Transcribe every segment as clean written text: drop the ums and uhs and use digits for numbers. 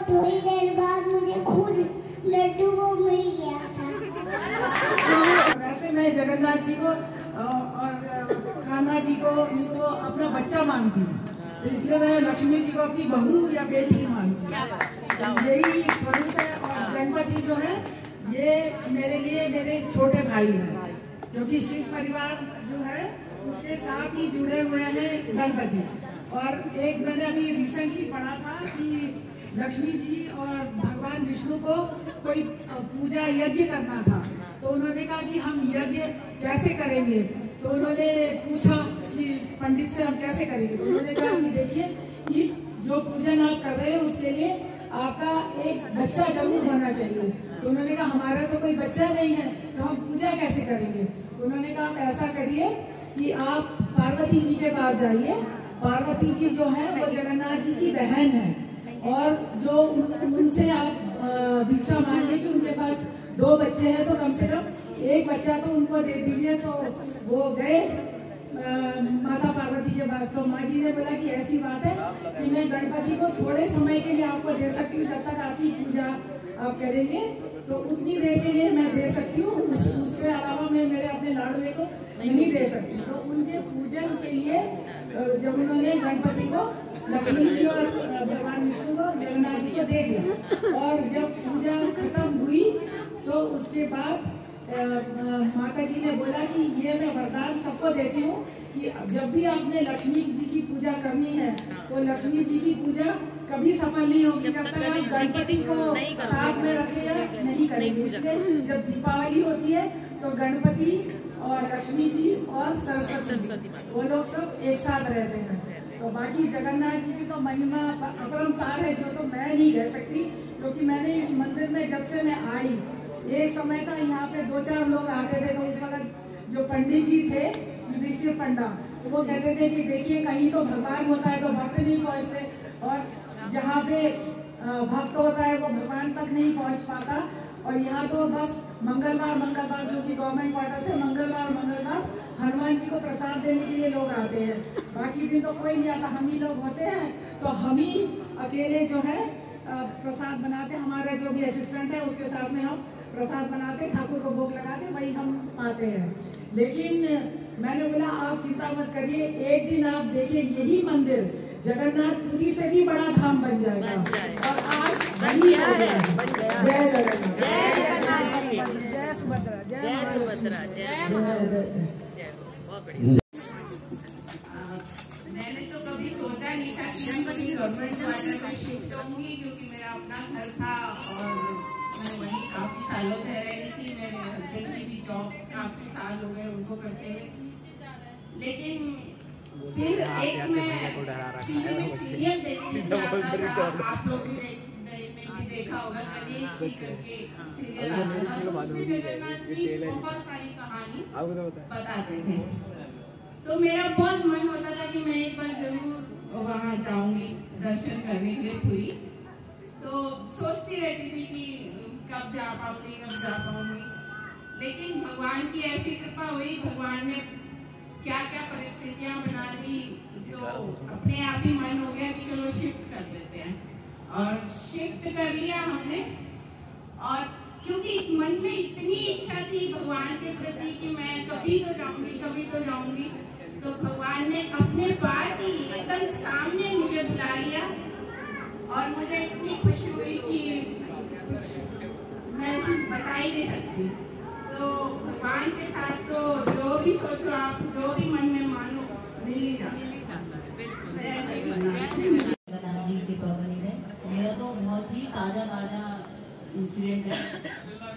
थोड़ी देर बाद मुझे खुद लड्डू वो मिल गया था। वैसे मैं जगन्नाथ जी को और कान्हा जी को इनको अपना बच्चा मानती हूँ, तो इसलिए मैं लक्ष्मी जी को अपनी बहू या बेटी मानती हूँ। यही स्वरूप है। और गणपति जो है ये मेरे लिए मेरे छोटे भाई हैं, क्योंकि शिव परिवार जो है उसके साथ ही जुड़े हुए हैं गणपति। और एक मैंने अभी रिसेंटली पढ़ा था कि लक्ष्मी जी और भगवान विष्णु को कोई पूजा यज्ञ करना था, तो उन्होंने कहा कि हम यज्ञ कैसे करेंगे। तो उन्होंने पूछा कि पंडित से हम कैसे करेंगे। तो उन्होंने कहा कि देखिए, इस जो पूजन आप कर रहे हैं उसके लिए आपका एक बच्चा जरूर होना चाहिए। तो उन्होंने कहा हमारा तो कोई बच्चा नहीं है, तो हम पूजा कैसे करेंगे। तो उन्होंने कहा आप ऐसा करिए कि आप पार्वती जी के पास जाइए। पार्वती जी जो है वो जगन्नाथ जी की बहन है, और जो उनसे आप भिक्षा मांगिए कि उनके पास 2 बच्चे हैं, तो कम से कम एक बच्चा तो उनको दे दीजिए। तो वो गए माता पार्वती के पास। तो माँ जी ने बोला कि ऐसी बात है कि मैं गणपति को थोड़े समय के लिए आपको दे सकती हूँ, जब तक आपकी पूजा आप करेंगे तो उतनी देर के लिए मैं दे सकती हूँ, उसके अलावा मैं मेरे अपने लाडुए को नहीं दे सकती। तो उनके पूजन के लिए जब उन्होंने गणपति को लक्ष्मी जी और भगवान विष्णु को जगन्नाथ जी को दे दिया, और जब पूजा खत्म हुई तो उसके बाद माता जी ने बोला कि ये मैं वरदान सबको देती हूँ कि जब भी आपने लक्ष्मी जी की पूजा करनी है तो लक्ष्मी जी की पूजा कभी सफल नहीं होगी जब तक आप गणपति को साथ में रखे या नहीं करेंगे। इसलिए जब दीपावली होती है तो गणपति और लक्ष्मी जी और सरस्वती वो लोग सब एक साथ रहते हैं। तो बाकी जगन्नाथ जी की तो महिमा अपरंपार है, जो तो मैं नहीं कह सकती, क्योंकि मैंने इस मंदिर में जब से मैं आई, एक समय था यहाँ पे 2-4 लोग आते थे। तो उस वक्त जो पंडित जी थे युधिष्ठिर पंडा, तो वो कहते थे कि देखिए कहीं तो भगवान होता है तो भक्त नहीं पहुँचते, और जहाँ पे भक्त होता है वो भगवान तक नहीं पहुँच पाता। और यहाँ तो बस मंगलवार जो कि गवर्नमेंट क्वार्टर से मंगलवार हनुमान जी को प्रसाद देने के लिए लोग आते हैं, बाकी दिन तो कोई नहीं आता। हम ही लोग होते हैं, तो हम ही अकेले जो है प्रसाद बनाते। हमारा जो भी असिस्टेंट है उसके साथ में हम प्रसाद बनाते, ठाकुर को भोग लगाते, वही हम पाते हैं। लेकिन मैंने बोला आप चिंता मत करिए, एक दिन आप देखिए यही मंदिर जगन्नाथ पुरी से भी बड़ा धाम बन जाएगा। और आज बनी है। जय जगन्नाथ, जय सुभद्रा, जय सुभद्रा, जय। मैंने तो कभी सोचा नहीं था कि मैं गवर्नमेंट क्वार्टर में शिफ्ट होंगी, क्योंकि मेरा अपना घर था और मैं वहीं काफी सालों से रह रही थी। मेरे हस्बैंड की भी जॉब काफी साल हो गए उनको करते हुए। लेकिन फिर एक मैं टीवी में सीरियल देखने जाता था, आप लोग भी देखा होगा, गणेश जी करके सीरियल आता था, उसमें जगन्नाथ की बहुत सारी कहानी बताते थे। तो मेरा बहुत मन होता था कि मैं एक बार जरूर वहाँ जाऊंगी दर्शन करने के लिए पूरी। तो सोचती रहती थी कि कब जा पाऊंगी। लेकिन भगवान की ऐसी कृपा हुई, भगवान ने क्या क्या परिस्थितियां बना दी, तो अपने आप ही मन हो गया कि चलो शिफ्ट कर देते हैं। और शिफ्ट कर लिया हमने। और क्योंकि मन में इतनी इच्छा थी भगवान के प्रति कि मैं कभी तो जाऊंगी, तो भगवान ने अपने पास ही एकदम सामने मुझे बुला लिया। और मुझे इतनी खुशी हुई कि मैं बता ही नहीं सकती। तो भगवान के साथ तो जो भी सोचो आप, जो भी मन में मानो, मिल ही जाता। मेरा तो बहुत ही ताज़ा इंसिडेंट है।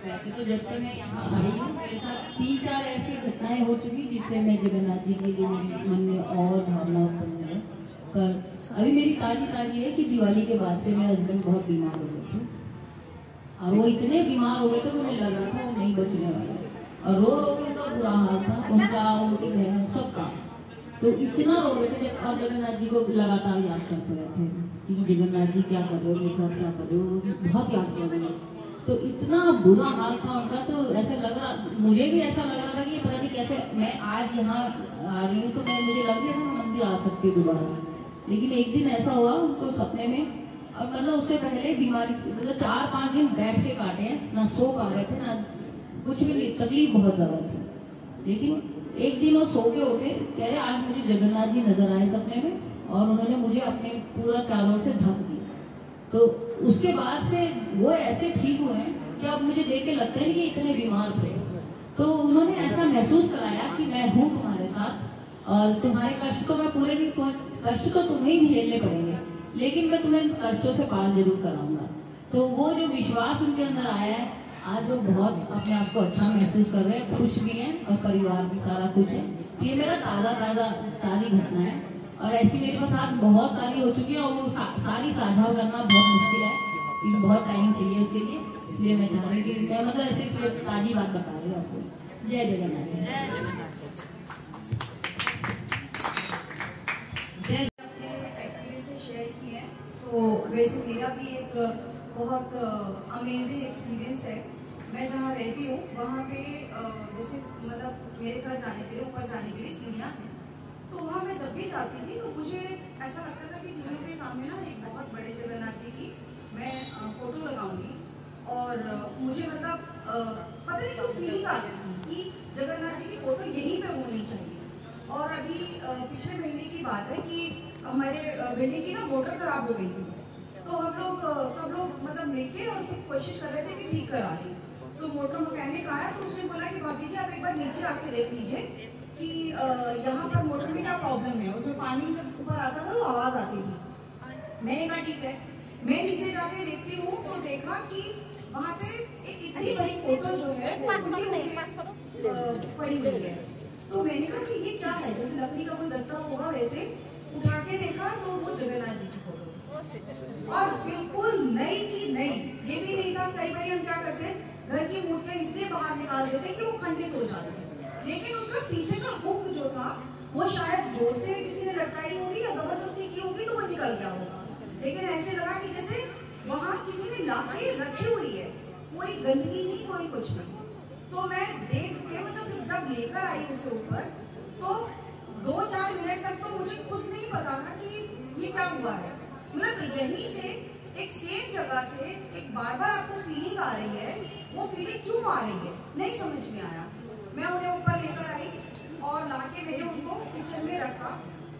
वैसे तो जब से मैं यहाँ आई हूँ मेरे साथ 3-4 ऐसी घटनाएं हो चुकी जिससे मैं जगन्नाथ जी के लिए मेरे मन में और भावना उत्पन्न है। पर अभी मेरी ताज़ी है कि दिवाली के बाद से मेरे हस्बैंड बहुत बीमार हो गए थे, और वो इतने बीमार हो गए थे मुझे लग रहा था वो नहीं बचने वाले, और रो के उनका बुरा हाल था, उनका, उनकी बहन, सबका। तो इतना रो रहे थे जब आप जगन्नाथ जी को लगातार याद करते रहते हैं कि जगन्नाथ जी क्या कर रहे हो, मेरे साथ क्या कर रहे हो, बहुत याद कर रहे हो। तो इतना बुरा हाल था उनका, तो ऐसे लग रहा, मुझे भी ऐसा लग रहा था कि पता नहीं कैसे मैं आज यहाँ आ रही हूँ, तो मुझे लग रहा था मैं मंदिर आ सकती हूँ दोबारा। लेकिन एक दिन ऐसा हुआ, उनको सपने में और मतलब उससे पहले बीमारी मतलब 4-5 दिन बैठ के काटे हैं, ना सो पा रहे थे ना कुछ भी नहीं, तकलीफ बहुत ज्यादा थी। लेकिन एक दिन वो सो के उठे, कह रहे आज मुझे जगन्नाथ जी नजर आए सपने में और उन्होंने मुझे अपने पूरा चारों ओर से ढक दिया। तो उसके बाद से वो ऐसे ठीक हुए हैं कि अब मुझे देख के लगता है कि इतने बीमार थे। तो उन्होंने ऐसा महसूस कराया कि मैं हूँ तुम्हारे साथ और तुम्हारे कष्ट तो मैं पूरे नहीं, कष्ट तो तुम्हें ही झेलने पड़ेंगे, लेकिन मैं तुम्हें कष्टों से पार जरूर कराऊंगा। तो वो जो विश्वास उनके अंदर आया है, आज वो बहुत अपने आप को अच्छा महसूस कर रहे हैं, खुश भी हैं और परिवार भी सारा खुश है। ये मेरा ताज़ी घटना है और ऐसी मेरे पास आज बहुत सारी हो चुकी है और वो सारी साझा करना बहुत मुश्किल है, क्योंकि बहुत टाइम चाहिए उसके लिए। इसलिए मैं चाह रही कि मैं मतलब ऐसे इसलिए ताज़ी बात बता रही हूँ आपको। जय जगन्नाथ। तो वैसे मेरा भी एक बहुत अमेजिंग एक्सपीरियंस है। मैं जहाँ रहती हूँ वहाँ पे जैसे मतलब मेरे घर जाने के लिए, ऊपर जाने के लिए सीढ़ियाँ हैं, तो वहाँ मैं जब भी जाती थी तो मुझे ऐसा लगता था कि सीढ़ियों के सामने ना एक बहुत बड़े जगन्नाथ जी की मैं फोटो लगाऊंगी और मुझे मतलब पता नहीं क्यों फीलिंग आ गई थी कि जगन्नाथ जी की फोटो यहीं पे होनी चाहिए। और अभी पिछले महीने की बात है कि हमारे बिल्डिंग की ना मोटर खराब हो गई थी, तो हम लोग सब लोग मतलब मिलके और सब कोशिश कर रहे थे कि ठीक करा दें। तो मोटर मैकेनिक आया तो उसने बोला कि भाभी जी आप एक बार नीचे आके देख लीजिए कि यहाँ पर मोटर में क्या प्रॉब्लम है। उसमें पानी जब ऊपर आता था तो आवाज आती थी। मैंने कहा ठीक है, मैं नीचे जाके देखती हूँ तो देखा कि वहाँ पे एक इतनी बड़ी फोटो जो है पड़ी हुई है। तो मैंने कहा कि ये क्या है, जैसे लकड़ी का कोई गत्ता होगा वैसे। उठा के देखा तो वो जगन्नाथ जी की फोटो और बिल्कुल नई की नई। ये भी नहीं था, कई बार हम क्या करते हैं घर की मूर्तियां इसलिए बाहर निकाल देते कि वो खंडित हो जाते हैं, लेकिन उसका पीछे का हुक जो था वो शायद जोर से किसी ने लटकाई होगी या जबरदस्ती की होगी तो वो निकल गया होगा। लेकिन ऐसे लगा कि जैसे वहां किसी ने लाके रखी हुई है, कोई गंदगी नहीं, कोई कुछ नहीं। तो मैं देख के मतलब जब लेकर आई उसे ऊपर तो 2-4 मिनट तक तो मुझे खुद नहीं पता था कि ये क्या हुआ है। मतलब यहीं से एक सेम जगह से एक बार बार आपको फीलिंग आ रही है, वो फीलिंग क्यों आ रही है नहीं समझ में आया। मैं उन्हें ऊपर लेकर आई और लाके मैंने उनको किचन में रखा।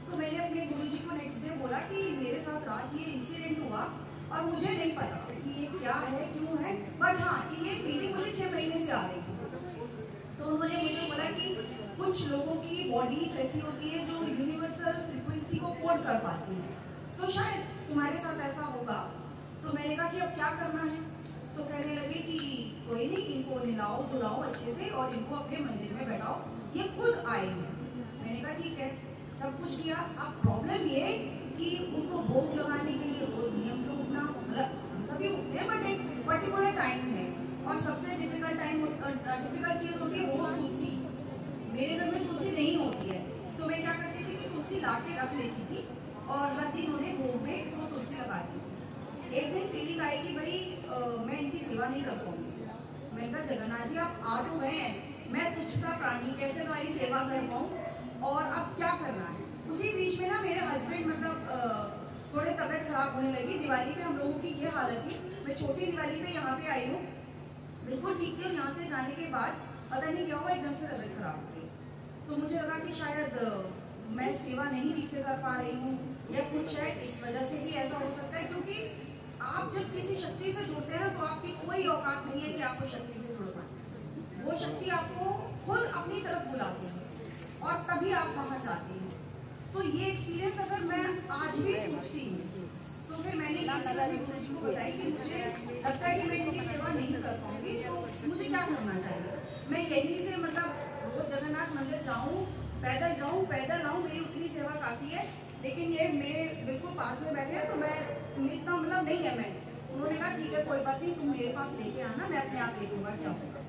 तो मैंने अपने गुरुजी को नेक्स्ट डे बोला कि मेरे साथ रात ये इंसिडेंट हुआ और मुझे नहीं पता कि ये क्या है क्यों है, बट हाँ ये फीलिंग मुझे 6 महीने से आ रही थी। तो उन्होंने मुझे बोला कि कुछ लोगों की बॉडीज ऐसी होती है जो यूनिवर्सल फ्रीक्वेंसी को कोड कर पाती है, तो शायद तुम्हारे साथ ऐसा होगा। तो मैंने कहा कि अब क्या करना है। तो कहने लगे कि कोई नहीं, इनको नहलाओ धुलाओ अच्छे से और इनको अपने मंदिर में बैठाओ, ये खुद आएंगे। मैंने कहा ठीक है, सब कुछ किया। अब प्रॉब्लम ये कि उनको भोग लगाने के लिए रोज नियम से उठना, मतलब हम सभी उठते हैं बट एक पर्टिकुलर टाइम है और सबसे डिफिकल्ट चीज होती है रोज तुलसी। मेरे घर में तुलसी नहीं होती है, तो मैं क्या करती थी कि तुलसी ला के रख लेती थी और हर दिन उन्हें भोग में वो तुलसी लगाती। एक दिन फीलिंग आई कि भाई मैं इनकी सेवा नहीं कर पाऊंगी। मैंने कहा जगन्नाथ जी आप आ तो गए हैं, मैं तुच्छ सा प्राणी कैसे तुम्हारी सेवा कर पाऊँ और अब क्या करना है। उसी बीच में ना मेरे हस्बैंड मतलब थोड़े तबीयत खराब होने लगी। दिवाली पे हम लोगों की ये हालत थी, मैं छोटी दिवाली पे यहाँ पे आई हूँ, बिल्कुल ठीक थी। यहाँ से जाने के बाद पता नहीं क्या हुआ, एकदम से तबीयत खराब हो गई। तो मुझे लगा कि शायद मैं सेवा नहीं ठीक से कर पा रही हूँ या कुछ है, इस वजह से भी ऐसा हो सकता है। क्योंकि आप जब किसी शक्ति से जुड़ते हैं तो आपकी कोई औकात नहीं है कि आपको शक्ति से जुड़ पाए। वो शक्ति आपको खुद अपनी तरफ बुलाती है और तभी आप वहां जाती हैं। तो ये एक्सपीरियंस अगर मैं आज भी सोचती हूँ तो फिर मैंने गुरु जी को बताई कि मुझे लगता है कि मैं इनकी सेवा नहीं कर पाऊंगी, तो मुझे क्या करना चाहिए। मैं यहीं से मतलब रोज जगन्नाथ मंदिर जाऊँ, पैदल आऊँ, मेरी उतनी सेवा काफी है। लेकिन ये मेरे बिल्कुल पास में बैठे हैं तो मैं इतना मतलब नहीं है। मैं उन्होंने कहा ठीक है कोई बात नहीं, तुम मेरे पास लेके आना, मैं अपने आप देखूंगा क्या होगा।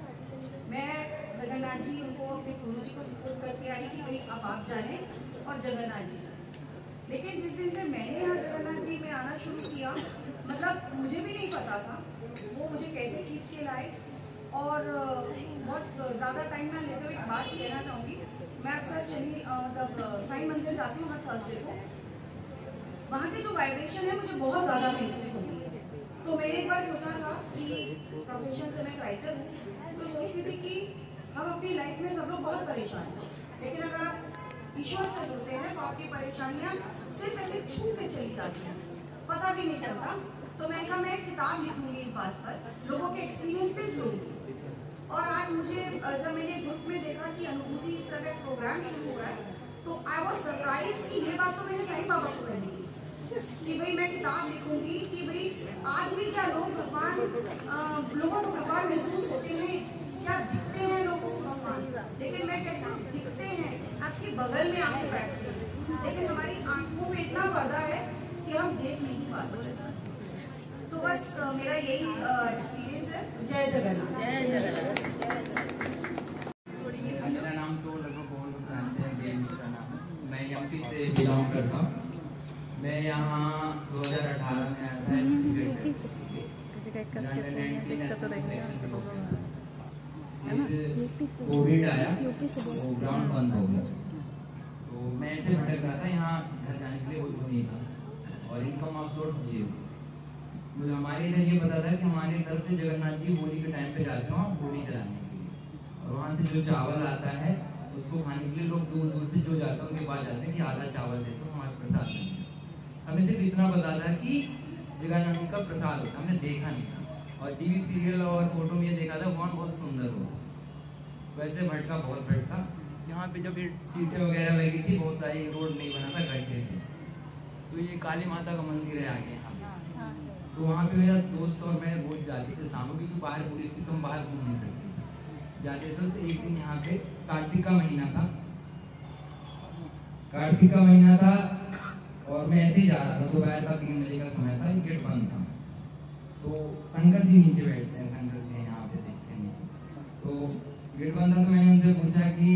मैं जगन्नाथ जी उनको अपने गुरु जी को सपोर्ट करके आई कि भाई अब आप जाए और जगन्नाथ जी जाए। लेकिन जिस दिन से मैंने यहाँ जगन्नाथ जी में आना शुरू किया, मतलब मुझे भी नहीं पता था वो मुझे कैसे खींच के लाए। और बहुत ज़्यादा टाइम ना लेते हुए एक बात कहना चाहूँगी। मैं अक्सर मतलब साईं मंदिर जाती हूँ हर थर्सडे को, वहाँ की जो वाइब्रेशन है मुझे बहुत ज़्यादा महसूस होती है। तो मैंने एक बार सोचा था कि प्रोफेशन से मैं एक राइटर हूँ, तो सोचती थी कि हम अपनी लाइफ में सब लोग बहुत परेशान हैं, लेकिन अगर आप ईश्वर से जुड़ते हैं तो आपकी परेशानियाँ सिर्फ ऐसे छू के चली जाती हैं, पता भी नहीं चलता। तो मैंने कहा मैं एक किताब लिखूंगी इस बात पर, लोगों के एक्सपीरियंसेस लूँगी। और आज मुझे जब मैंने ग्रुप में देखा कि अनुभूति इस तरह का प्रोग्राम शुरू हो रहा है, तो आई वॉज सरप्राइज कि ये बात तो मैंने साईं बाबा को कही कि भाई मैं किताब लिखूंगी कि भाई आज भी क्या लोग भगवान, लोगों को भगवान महसूस होते हैं, क्या दिखते हैं लोगों को भगवान, लेकिन मैं कहती हूँ दिखते हैं, आपके बगल में आके बैठते हैं, लेकिन हमारी आंखों में इतना पर्दा है कि हम देख नहीं पाते। तो बस मेरा यही एक्सपीरियंस है। जय जगन्नाथ। जय जगन्नाथ। मेरा नाम तो लगभग बहुत लोग जानते हैं, देव मिश्रा नाम है। मैं एमपी से बिलोंग करता हूँ। मैं यहाँ 2018 में आया था कोविड आया तो ग्राउंड बंद हो गया, तो मैं ऐसे भटक रहा था, यहाँ घर जाने के लिए वो नहीं था और इनकम ऑफ सोर्स जीरो। मुझे हमारे इधर ये पता था कि हमारे तरफ से जगन्नाथ जी होली के टाइम पे जाते हैं होली जलाने के लिए, और वहाँ से जो चावल आता है उसको खाने के लिए लोग दूर दूर से जो जाते हैं उनके पास जाते हैं कि आधा चावल दे दो हमारे प्रसाद में। हमें सिर्फ इतना पता था कि जगन्नाथ का प्रसाद होता, हमने देखा नहीं था। और टीवी सीरियल और फोटो में ये देखा था भगवान बहुत सुंदर हो। वैसे भटका, बहुत भटका। यहाँ पे जब सीटें वगैरह लगी थी, बहुत सारी रोड नहीं बना था, गड्ढे थे, तो ये काली माता का मंदिर है आगे यहाँ। तो वहाँ पे मेरा दोस्त और मैं रोज जाते थे शाम को, क्योंकि बाहर पूरी स्थिति हम बाहर घूम नहीं सकते, जाते थे। तो एक दिन यहाँ पे कार्तिक का महीना था, कार्तिक का महीना था और मैं ऐसे ही जा रहा था, दोपहर का 3 बजे का समय था, गेट बंद था। तो शंकर जी नीचे बैठते हैं, शंकर जी यहाँ पे देखते हैं नीचे। तो गेट बंद था, तो मैंने उनसे पूछा कि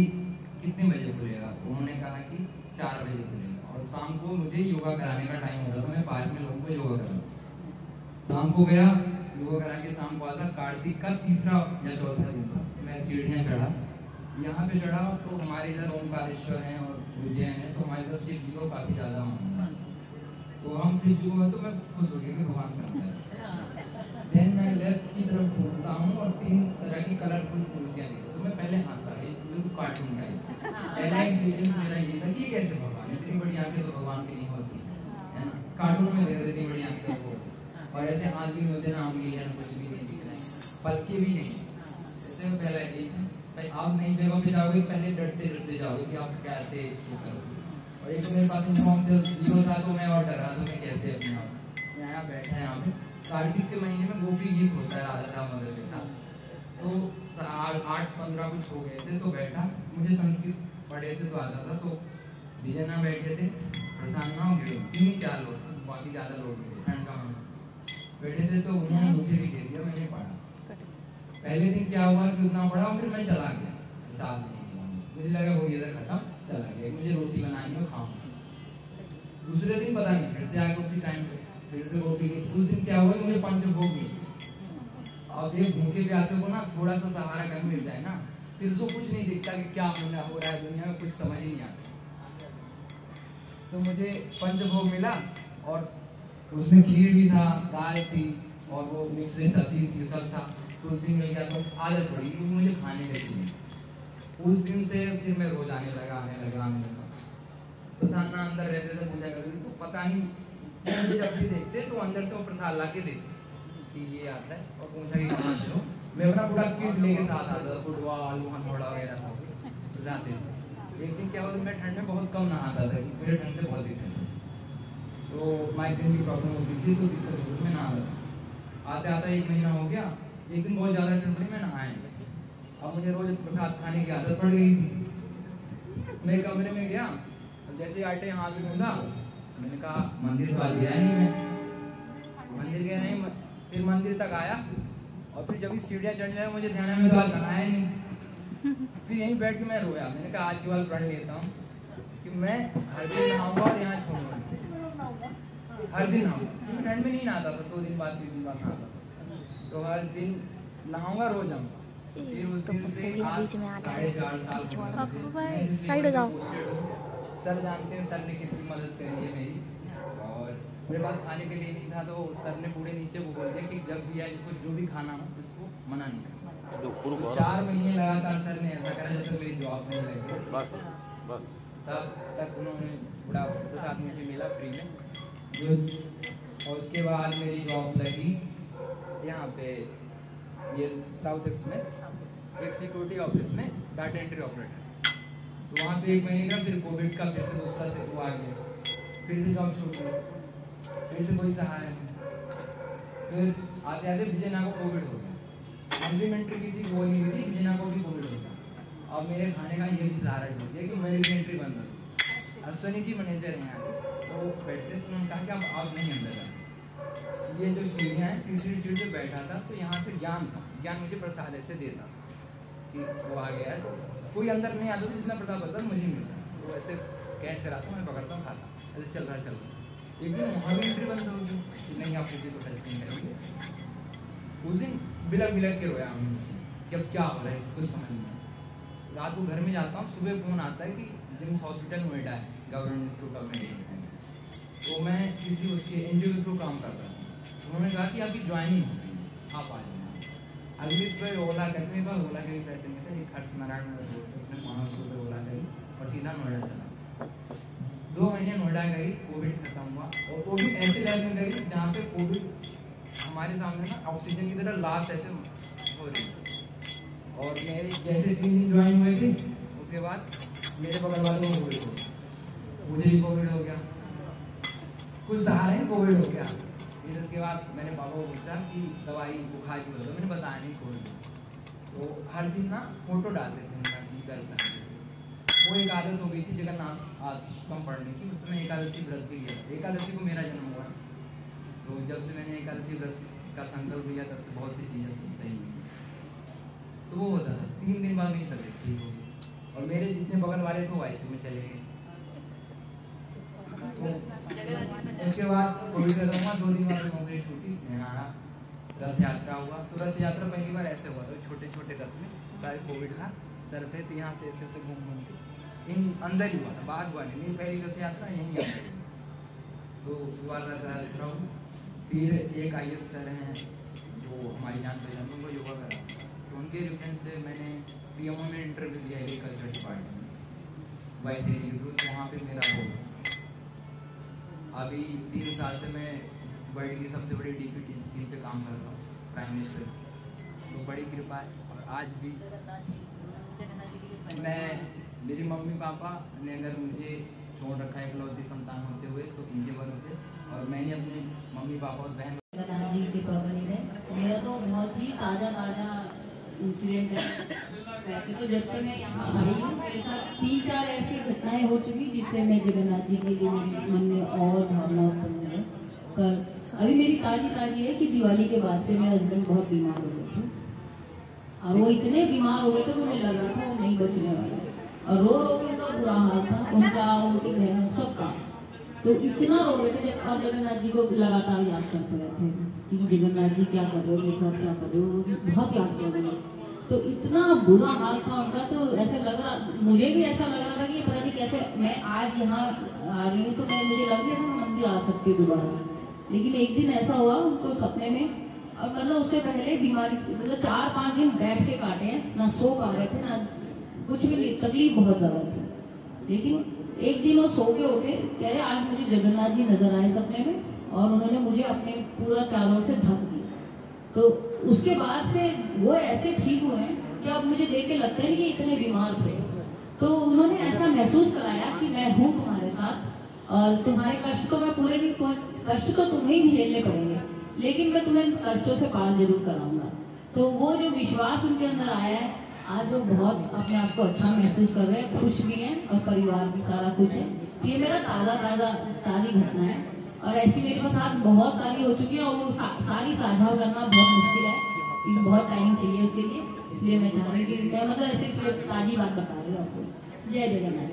कितने बजे खुलेगा, तो उन्होंने कहा कि 4 बजे खुलेगा। और शाम को मुझे योगा कराने का टाइम हो रहा था, मैं पार्क में लोगों को योगा करा। शाम को गया, योगा करा के शाम को आता। कार्तिक का 3रा या 4था दिन था। मैं सीढ़ियाँ चढ़ा, यहाँ पे चढ़ा तो हमारे इधर ओमकारेश्वर हैं और उज्जैन है, तो हमारी तरफ शिव जी को काफ़ी ज़्यादा मानता है। तो हम शिव जी को, तो मैं खुश हो गया कि भगवान शंकर है। देन मैं लेफ्ट की तरफ घूमता हूँ और 3 तरह की कलरफुल मूर्तियाँ देखी, तो मैं पहले हंसता, ये बिल्कुल कार्टून टाइप। पहला इंटेलिजेंस मेरा ये था कि कैसे भगवान, इतनी बड़ी आंखें तो भगवान की नहीं होती है ना, कार्टून में देख रहे इतनी बड़ी आंखें वो, और ऐसे हाथ भी नहीं होते ना, उंगली है ना, कुछ भी नहीं दिख रहे, पलके भी नहीं। ऐसे में पहला एक है भाई, आप नई जगह पे जाओगे पहले डरते डरते जाओगे कि आप कैसे वो करोगे। और एक मेरे पास इन्फॉर्म से 0 था, तो मैं और डर रहा था मैं कैसे अपने आप यहाँ बैठा है। यहाँ पे कार्तिक के महीने में गोपी गीत होता है राधा राम मदर के साथ, तो 8-15 कुछ हो गए थे। तो बैठा, मुझे संस्कृत पढ़े थे तो आता था, तो विजयना बैठे थे, प्रसन्ना हो गए 3-4 लोग, बाकी ज़्यादा लोग थे, ठंड का महीना बैठे थे। तो उन्होंने मुझे भी दे दिया, मैंने पढ़ा। पहले दिन क्या हुआ कि उतना पढ़ा, फिर मैं चला गया, साथ नहीं, मुझे लगा हो गया खत्म, चला गया, मुझे रोटी बनानी हो खाऊं। दूसरे दिन पता नहीं, फिर से आगे उसी टाइम पे फिर से रोटी की। उस दिन क्या हुआ, मुझे पंचभोग मिली। अब ये भूखे प्यासे को ना थोड़ा सा सहारा कहीं मिल जाए ना, फिर उसको कुछ नहीं दिखता कि क्या हो रहा है दुनिया में, कुछ समझ ही नहीं आता। तो मुझे पंचभोग मिला और उसमें खीर भी था, दाल थी और वो मिक्स सब्जी थी, सब था, तुलसी मिल गया। तो आदत पड़ी कि मुझे खाने लगी। उस दिन से फिर मैं रोज आने लगा। तो सामना अंदर रहते थे, पूजा करते थे, तो पता नहीं मुझे जब भी देखते तो अंदर से वो प्रसाद ला के देते कि ये आता है, और पूछा कि कहाँ से हो। मैं अपना पूरा किट लेके साथ आता था, फुटवा, आलू हथौड़ा वगैरह सब जाते थे। एक दिन क्या हुआ, मैं ठंड में बहुत कम नहाता था, मुझे ठंड से बहुत दिक्कत थी, तो माइग्रेन की प्रॉब्लम होती थी, तो दिक्कत होती, मैं नहा था। आते आते 1 महीना हो गया। एक दिन बहुत ज़्यादा ठंड में मैं नहाया, अब मुझे रोज प्रसाद खाने की आदत पड़ गई थी। मैं कमरे में गया, जैसे आटे हाथ में ढूंढा, मैंने कहा मंदिर तो आज गया नहीं, मैं मंदिर गया नहीं। फिर मंदिर तक आया और फिर जब सीढ़ियाँ चढ़ने लगा, मुझे ध्यान में तो आज नहाया नहीं। फिर यहीं बैठ के मैं रोया, मैंने कहा आज की बात प्रण लेता हूँ कि मैं हर दिन नहाऊंगा और यहाँ छोड़ूंगा, हर दिन नहाऊंगा। क्योंकि ठंड में नहीं नहाता था, 2 दिन बाद 3 दिन बाद नहाता था, तो हर दिन नहाऊंगा, रोज आऊंगा। फिर उस दिन से आज 4.5 साल साइड हो जाओ। सर जानते हैं, सर ने कितनी मदद करी है मेरी, और मेरे पास खाने के लिए नहीं था, तो सर ने पूरे नीचे को बोल दिया कि जब भी आए इसको जो भी खाना हो इसको मना नहीं करना। तो 4 महीने लगातार सर ने ऐसा करा जब तक मेरी जॉब नहीं लगी। तब तक उन्होंने बड़ा कुछ आदमी से मिला फ्री में, और उसके बाद मेरी जॉब लगी यहाँ पे ये साउथ एक्स में एक सिक्योरिटी ऑफिस में डाटा एंट्री ऑपरेटर। तो वहाँ पे 1 महीने का, फिर कोविड का फिर से दूसरा से वो आ गया, फिर से जॉब छूट गई, फिर से कोई सहारा नहीं। फिर आते आते विजयना को कोविड हो गया, कॉम्प्लीमेंट्री किसी को नहीं मिली, विजयना को भी कोविड हो गया। अब मेरे खाने का ये भी सहारा हो गया कि मेरी एंट्री बंद हो गई। अश्वनी जी मैनेजर हैं यहाँ, तो बैठे तो उन्होंने कहा कि आप नहीं अंदर। ये जो सीढ़ियाँ हैं, तीसरी सीढ़ी पे बैठा था, तो यहाँ से ज्ञान था, ज्ञान मुझे प्रसाद ऐसे देता कि वो आ गया है, तो कोई अंदर नहीं आता, तो जितना प्रसाद होता मुझे मिलता, तो ऐसे कैश कराता, मैं पकड़ता हूँ, खाता, ऐसे चल रहा है। एक दिन वहाँ भी एंट्री बंद होगी कि नहीं आप किसी को टच नहीं करेंगे। उस दिन बिलक के रोया हमने कि अब क्या हो रहा है, कुछ समझ नहीं। रात को घर में जाता हूँ, सुबह फोन आता है कि जिम्स हॉस्पिटल नोएडा है, गवर्नमेंट थ्रू गवर्नमेंट, तो मैं किसी उसके एनजीओ के थ्रू काम कर रहा हूँ। उन्होंने कहा कि आपकी ज्वाइनिंग हो गई, आप आ जाना। अगली सुबह ओला करने पर ओला के भी पैसे नहीं थे, एक खर्च नारायण अपने 500 रुपये ओला करी और सीधा नोएडा चला। 2 महीने नोएडा गई, कोविड खत्म हुआ, और कोविड ऐसे लेवल में गई जहाँ पे कोविड हमारे सामने ना ऑक्सीजन की तरह लास्ट ऐसे हो रही। और मेरे जैसे 3 दिन ज्वाइन हुए थे, उसके बाद मेरे बगल वालों को कोविड हो गया, मुझे भी कोविड हो गया, कुछ सहारे कोविड हो गया। फिर उसके बाद मैंने पापा को पूछा कि दवाई बुखार की वजह, मैंने बताया नहीं कोविड। तो हर दिन ना फोटो डालते थे दर्शन, वो एक आदत हो गई थी, जगन्नाथ कम पढ़ने की, उस समय एकादशी व्रत भी लिया। एकादशी को मेरा जन्म हुआ, तो जब से मैंने एकादशी व्रत का संकल्प लिया तब से बहुत सी चीज़ें सही हुई। तो वो होता था, 3 दिन बाद मेरी तबीयत ठीक हो गई, और मेरे जितने बगल वाले थे वो आईसीयू में चले गए। तो उसके बाद कोविड खत्म हुआ, 2 दिन बाद नौकरी छूटी, यहाँ रथ यात्रा हुआ। तो रथ यात्रा पहली बार ऐसे हुआ था, छोटे छोटे रथ में सारे कोविड का सर थे, तो यहाँ से ऐसे घूम के इन अंदर ही हुआ था, बाहर हुआ नहीं। पहली रथ यात्रा यहीं अंदर। तो उसके बाद रथ यात्रा हुई, फिर एक IAS सर हैं जो हमारी जान पहचान, उनको योगा करा, तो उनके रेफरेंस से मैंने PMO में इंटरव्यू दिया एग्रीकल्चर डिपार्टमेंट YCD के थ्रू, वहाँ पर मेरा हो। अभी 3 साल से मैं वर्ल्ड की सबसे बड़ी DPT स्कीम पे काम कर रहा हूँ, प्राइम मिनिस्टर, तो बड़ी कृपा है। और आज भी मेरी मम्मी पापा ने अगर मुझे छोड़ रखा है इकलौती संतान होते हुए, तो इनके भरोसे, और मैंने अपने मम्मी पापा और बहन जी के पकड़ी है। मेरा तो बहुत ही ताज़ा इंसिडेंट है। वैसे तो जब से मैं यहाँ आई हूँ, मेरे साथ 3-4 ऐसी घटनाएं हो चुकी जिससे मैं जगन्नाथ जी के लिए मेरे मन में और भावना उत्पन्न है। पर अभी मेरी ताज़ी है कि दिवाली के बाद से मेरे हस्बैंड बहुत बीमार हो गए थे, और वो इतने बीमार हो गए थे मुझे लग रहा था वो नहीं बचने वाले, और रो के उनका बुरा हाल था, उनका, उनकी बहन, सबका। तो इतना रो रहे थे, जब आप जगन्नाथ जी को लगातार याद करते रहते हैं कि जगन्नाथ जी क्या कर रहे हो, ये सब क्या कर रहे हो, बहुत याद कर रहे हो। तो इतना बुरा हाल था उनका, तो ऐसे लग रहा, मुझे भी ऐसा लग रहा था कि पता नहीं कैसे मैं आज यहाँ आ रही हूँ, तो मुझे लग रहा था मंदिर आ सकती हूँ दोबारा। लेकिन एक दिन ऐसा हुआ उनको सपने में, और मतलब उससे पहले बीमारी, मतलब 4-5 दिन बैठ के काटे हैं, ना सो पा रहे थे, ना कुछ भी नहीं, तकलीफ बहुत ज़्यादा थी। लेकिन एक दिन वो सो के उठे, कह रहे आज मुझे जगन्नाथ जी नजर आए सपने में, और उन्होंने मुझे अपने पूरा चारों से ढक दिया। तो उसके बाद से वो ऐसे ठीक हुए कि अब मुझे देख के लगता है कि इतने बीमार थे। तो उन्होंने ऐसा महसूस कराया कि मैं हूँ तुम्हारे साथ, और तुम्हारे कष्ट तो मैं पूरे नहीं, कष्ट तो तुम्हें ही झेलने पड़ेंगे, लेकिन मैं तुम्हें कष्टों से पार जरूर कराऊंगा। तो वो जो विश्वास उनके अंदर आया है, आज वो बहुत अपने आप को अच्छा महसूस कर रहे हैं, खुश भी हैं, और परिवार भी सारा खुश है। ये मेरा ताज़ी घटना है, और ऐसी मेरे पास बहुत सारी हो चुकी है, और वो सारी साझा करना बहुत मुश्किल है, बहुत टाइम चाहिए उसके लिए। इसलिए मैं चाह रही कि मैं मतलब ऐसे इसलिए ताज़ी बात बता रही हूँ आपको। जय जगन्नाथ।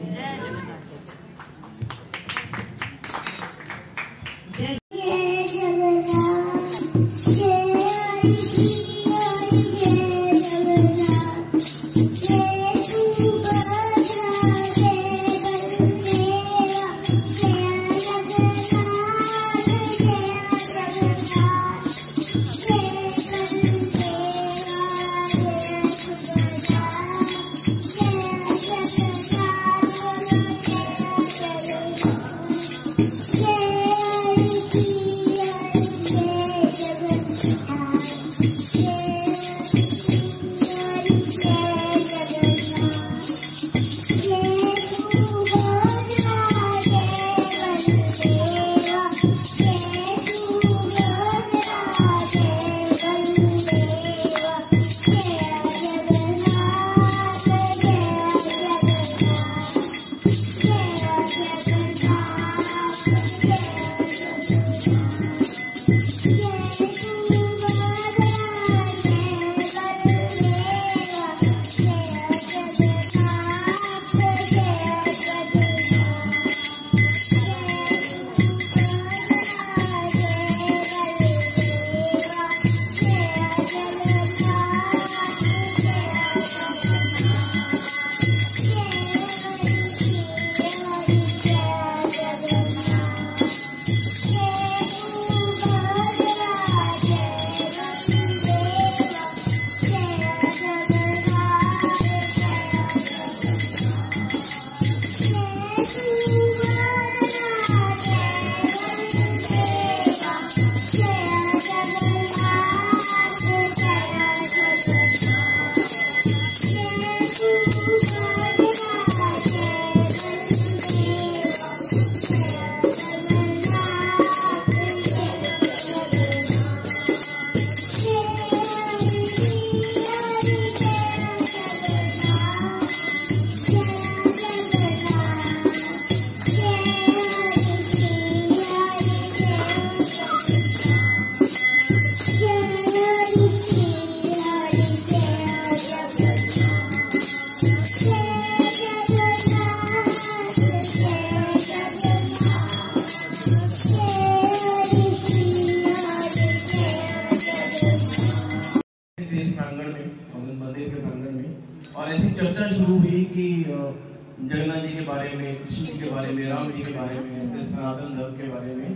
बारे में, कृष्ण जी के बारे में, राम जी के बारे में, सनातन धर्म के बारे में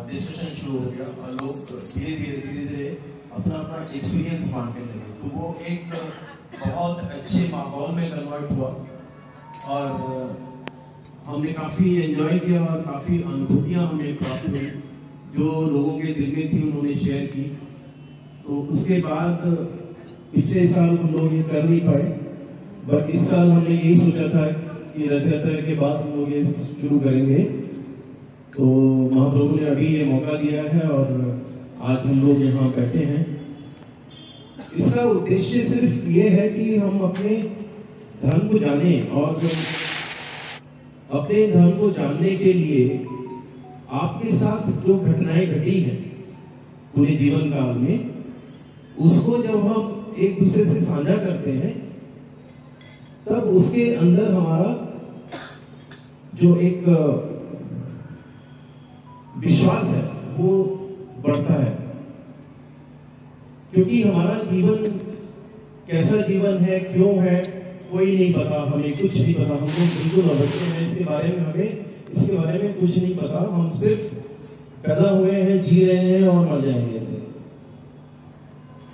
डिस्कशन शुरू हो गया और लोग धीरे धीरे अपना अपना एक्सपीरियंस बांटने लगे। तो वो एक बहुत अच्छे माहौल में कन्वर्ट हुआ और हमने काफ़ी एंजॉय किया और काफ़ी अनुभूतियाँ हमें प्राप्त हुई जो लोगों के दिल में थी, उन्होंने शेयर की। तो उसके बाद पिछले साल हम लोग ये कर नहीं पाए, बट इस साल हमने यही सोचा था कि रथ यात्रा के बाद हम लोग ये शुरू करेंगे। तो महाप्रभु ने अभी ये मौका दिया है और आज हम लोग यहाँ बैठे हैं। इसका उद्देश्य सिर्फ ये है कि हम अपने धर्म को जाने और अपने धर्म को जानने के लिए आपके साथ जो घटनाएं घटी हैं पूरे जीवन काल में, उसको जब हम एक दूसरे से साझा करते हैं तब उसके अंदर हमारा जो एक विश्वास है वो बढ़ता है। क्योंकि हमारा जीवन कैसा जीवन है, क्यों है, कोई नहीं पता, हमें कुछ नहीं पता। हम लोग बिल्कुल अवश्य हैं इसके बारे में, हमें इसके बारे में कुछ नहीं पता। हम सिर्फ पैदा हुए हैं, जी रहे हैं और मर जाएंगे।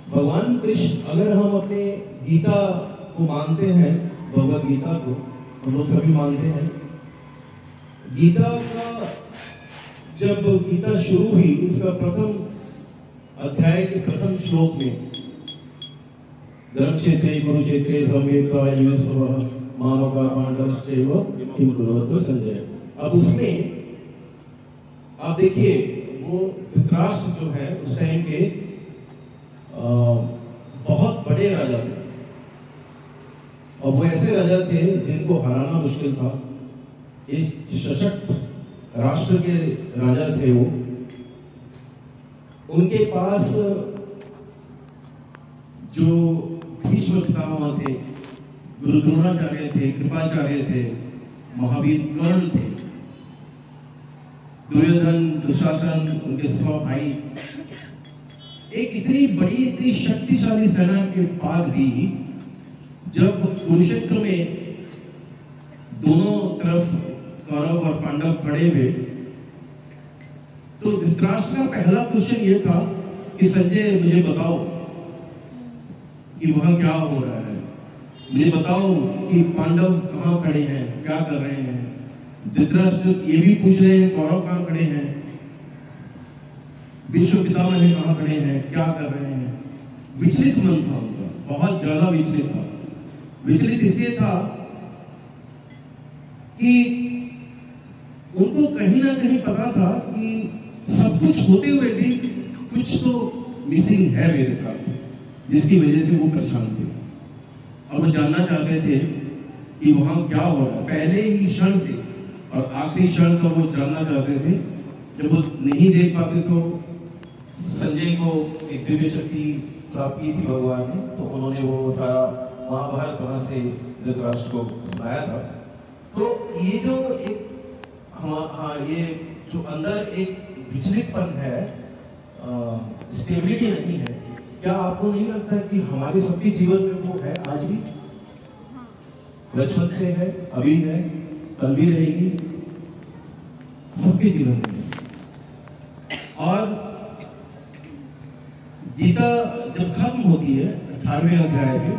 भगवान कृष्ण, अगर हम अपने गीता को मानते हैं, भगवत गीता को हम लोग सभी मानते हैं, गीता का जब गीता शुरू हुई उसका प्रथम अध्याय के प्रथम श्लोक में धर्मक्षेत्रे कुरुक्षेत्रे संवेदः युयुत्सवः मामका पांडवश्चैव किम कुर्वन्ति संजय। अब उसमें आप देखिए वो धृतराष्ट्र जो है उस टाइम के बहुत बड़े राजा थे और वो ऐसे राजा थे जिनको हराना मुश्किल था। एक सशक्त राष्ट्र के राजा थे वो। उनके पास जो भीष्म पितामह थे, गुरु द्रोणाचार्य थे, कृपाचार्य थे, महावीर कर्ण थे, दुर्योधन, दुशासन, उनके 100 भाई, एक इतनी बड़ी, इतनी शक्तिशाली सेना के बाद भी जब कुरुक्षेत्र में दोनों तरफ कौरव और पांडव खड़े हुए तो धृतराष्ट्र का पहला क्वेश्चन ये था कि संजय मुझे बताओ कि वहां क्या हो रहा है, मुझे बताओ कि पांडव कहाँ खड़े हैं, क्या कर रहे हैं। धृतराष्ट्र ये भी पूछ रहे हैं कौरव कहाँ खड़े हैं, विश्व पितामह कहाँ खड़े हैं, क्या कर रहे हैं। विचलित मन था उनका, बहुत ज्यादा विचलित था। विचलित इसलिए था कि उनको कहीं ना कहीं पता था कि सब कुछ होते हुए भी कुछ तो मिसिंग है मेरे साथ, जिसकी वजह से वो परेशान थे और वो जानना चाहते थे कि वहां क्या हो रहा है। पहले ही क्षण से और आखिरी क्षण का वो जानना चाहते थे। जब वो नहीं देख पाते तो संजय को एक दिव्य शक्ति प्राप्त की थी भगवान ने, तो उन्होंने वो सारा महाभारत वहां से धृतराष्ट्र को सुनाया था। तो ये जो एक ये जो अंदर एक विचलितपन है, स्टेबिलिटी नहीं है, क्या आपको नहीं लगता कि हमारे सबके जीवन में वो है आज भी? बचपन से है, अभी है, कल भी रहेगी, सबके जीवन में है। और गीता जब खत्म होती है 18वें अध्याय में,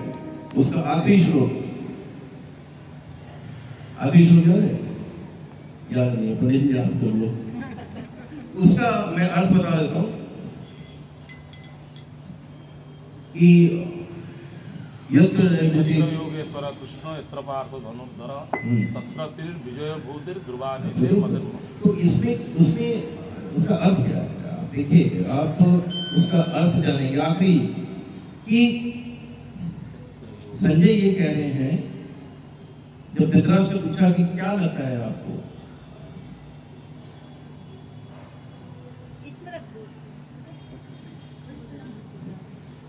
उसका आखिरी श्लोक याद है? याद नहीं है, पंडित जी याद कर लो। उसका मैं अर्थ बता देता हूं कि यत्र योगेश्वर कृष्ण यत्र पार्थ धनुर्धर तत्र श्री विजय भूतिर ध्रुवानि मदन। तो इसमें उसमें उसका अर्थ क्या है? आप देखिए, आप उसका अर्थ जानेंगे आखिरी कि संजय ये कह रहे हैं, जब धृतराष्ट्र ने पूछा कि क्या लगता है आपको,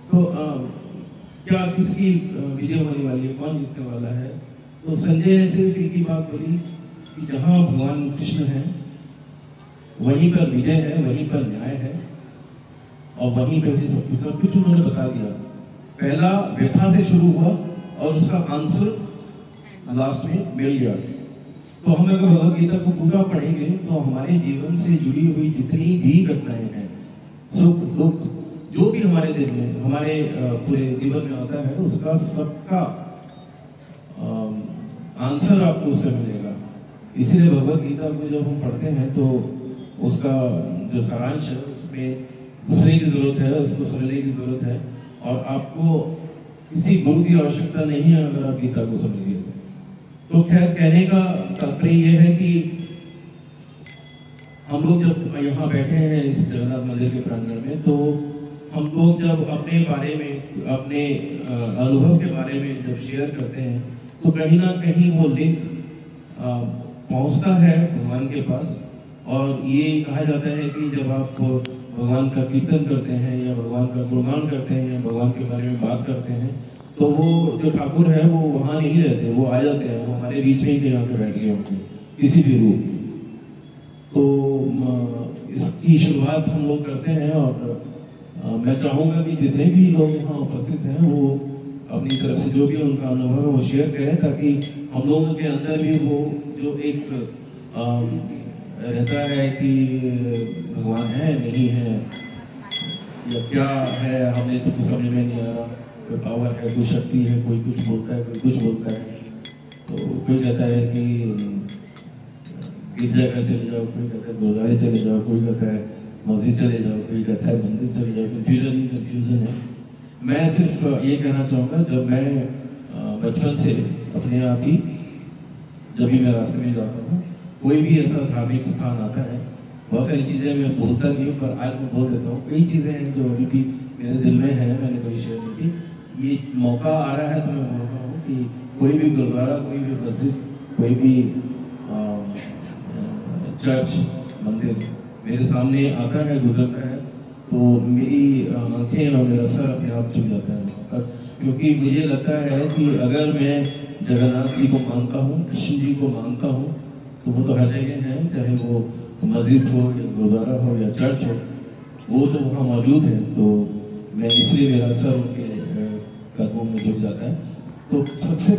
तो क्या किसकी विजय होने वाली है, कौन जीतने वाला है? तो संजय ने सिर्फ एक ही बात बोली कि जहां भगवान कृष्ण है वहीं पर विजय है, वहीं पर न्याय है और वहीं पर सब कुछ उन्होंने बता दिया। पहला व्यथा से शुरू हुआ और उसका आंसर लास्ट में मिल गया। तो हम अगर भगवद गीता को पूरा पढ़ेंगे तो हमारे जीवन से जुड़ी हुई जितनी भी घटनाएं हैं, सुख दुख जो भी हमारे दिन में हमारे पूरे जीवन में आता है, उसका सबका आंसर आपको उससे मिलेगा। इसीलिए भगवद गीता को जब हम पढ़ते हैं तो उसका जो सारांश है उसमें घुसने की जरूरत है, उसको समझने की जरूरत है, और आपको किसी गुरु की आवश्यकता नहीं है अगर आप गीता को समझिए। तो खैर, कहने का तात्पर्य यह है कि हम लोग जब यहाँ बैठे हैं इस जगन्नाथ मंदिर के प्रांगण में, तो हम लोग जब अपने बारे में, अपने अनुभव के बारे में जब शेयर करते हैं तो कहीं ना कहीं वो लिंक पहुंचता है भगवान के पास। और ये कहा जाता है कि जब आप भगवान का कीर्तन करते हैं या भगवान का गुणगान करते हैं या भगवान के बारे में बात करते हैं, तो वो जो ठाकुर है वो वहाँ नहीं रहते, वो आ जाते हैं, वो हमारे बीच में ही यहाँ पे बैठ गए होंगे किसी भी रूप। तो इसकी शुरुआत हम लोग करते हैं, और मैं चाहूँगा कि जितने भी लोग यहाँ उपस्थित हैं वो अपनी तरफ से जो भी उनका अनुभव है वो शेयर करें, ताकि हम लोगों के अंदर भी वो जो एक रहता है कि भगवान है नहीं है या क्या है, हमें तो कुछ समझ में नहीं आ रहा। कोई पावर है, कोई शक्ति है, कोई कुछ बोलता है, कोई कुछ बोलता है। तो कोई कहता है कि गिरजाघर चले जाओ, कोई कहता है गुरुद्वारे चले जाओ, कोई कहता है मस्जिद चले जाओ, कोई कहता है मंदिर चले जाओ। कंफ्यूजन है। मैं सिर्फ ये कहना चाहूँगा, जब मैं बचपन से अपने आप ही जब भी मैं रास्ते में जाता हूँ, कोई भी ऐसा धार्मिक स्थान आता है, बहुत सारी चीज़ें मैं बोलता नहीं हूँ पर आज मैं बोल देता हूँ। कई चीज़ें हैं जो अभी भी मेरे दिल में है, मैंने कोई शेयर नहीं की। ये मौका आ रहा है तो मैं बोल रहा हूँ कि कोई भी गुरुद्वारा, कोई भी मस्जिद, कोई भी चर्च, मंदिर मेरे सामने आता है, गुजरता है, तो मेरी आंखें और मेरा सर अपने आप झुक जाता है वहाँ पर। क्योंकि मुझे लगता है कि अगर मैं जगन्नाथ जी को मानता हूँ, कृष्ण जी को मानता हूँ, तो वो तो हर जगह है, चाहे वो मस्जिद हो या गुरुद्वारा हो या चर्च हो, वो तो वहाँ मौजूद है। तो मैं इसलिए मेरा सर उनके कदमों में झुक जाता है। तो सबसे